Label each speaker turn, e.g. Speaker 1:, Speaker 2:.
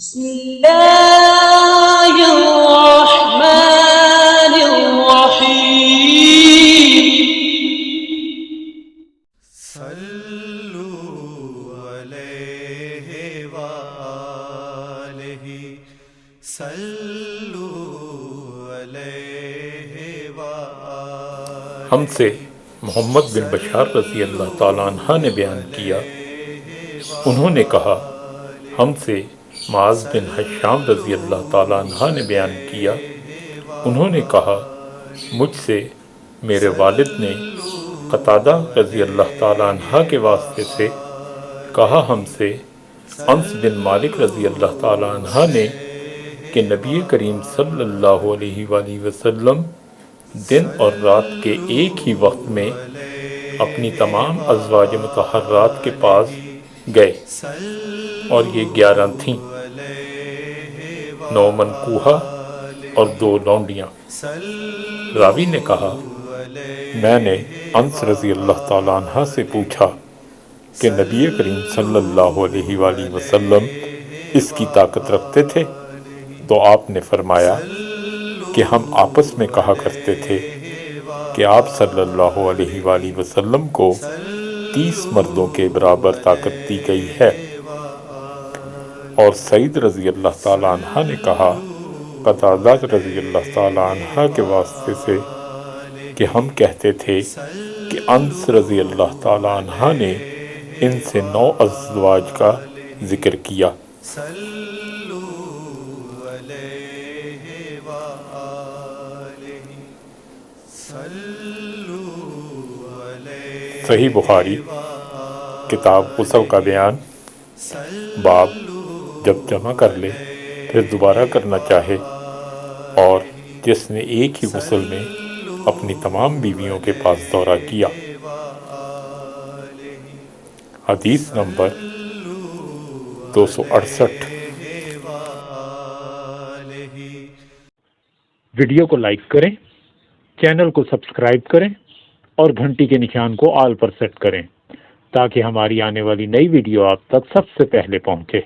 Speaker 1: بسم الله الرحمن الرحيم
Speaker 2: صلوا علیہ وآلہ صلوا علیہ وآلہ۔
Speaker 3: ہم سے محمد بن بشار رضی اللہ تعالیٰ عنہ نے بیان کیا، انہوں نے کہا ہم سے معاذ بن حشام رضی اللہ تعالیٰ عنہ نے بیان کیا، انہوں نے کہا مجھ سے میرے والد نے قتادہ رضی اللہ تعالیٰ عنہ کے واسطے سے کہا ہم سے انس بن مالک رضی اللہ تعالیٰ عنہ نے کہ نبی کریم صلی اللہ علیہ وآلہ وسلم دن اور رات کے ایک ہی وقت میں اپنی تمام ازواج مطہرات کے پاس گئے، اور یہ 11 تھیں، 9 منکوحہ اور 2 لونڈیاں۔ راوی نے کہا میں نے انس رضی اللہ تعالیٰ عنہ سے پوچھا کہ نبی کریم صلی اللہ علیہ وآلہ وسلم اس کی طاقت رکھتے تھے؟ تو آپ نے فرمایا کہ ہم آپس میں کہا کرتے تھے کہ آپ صلی اللہ علیہ وآلہ وسلم کو 30 مردوں کے برابر طاقت دی گئی ہے۔ اور سعید رضی اللہ تعالیٰ عنہ نے کہا قتادہ رضی اللہ تعالیٰ عنہ کے واسطے سے کہ ہم کہتے تھے کہ انس رضی اللہ تعالیٰ عنہ نے ان سے 9 ازواج کا ذکر کیا۔ صحیح بخاری کتاب غسل کا بیان، باب جب جمع کر لے پھر دوبارہ کرنا چاہے، اور جس نے ایک ہی غسل میں اپنی تمام بیویوں کے پاس دورہ کیا۔ حدیث نمبر 268۔ ویڈیو کو لائک کریں، چینل کو سبسکرائب کریں اور گھنٹی کے نشان کو آل پر سیٹ کریں تاکہ ہماری آنے والی نئی ویڈیو آپ تک سب سے پہلے پہنچے۔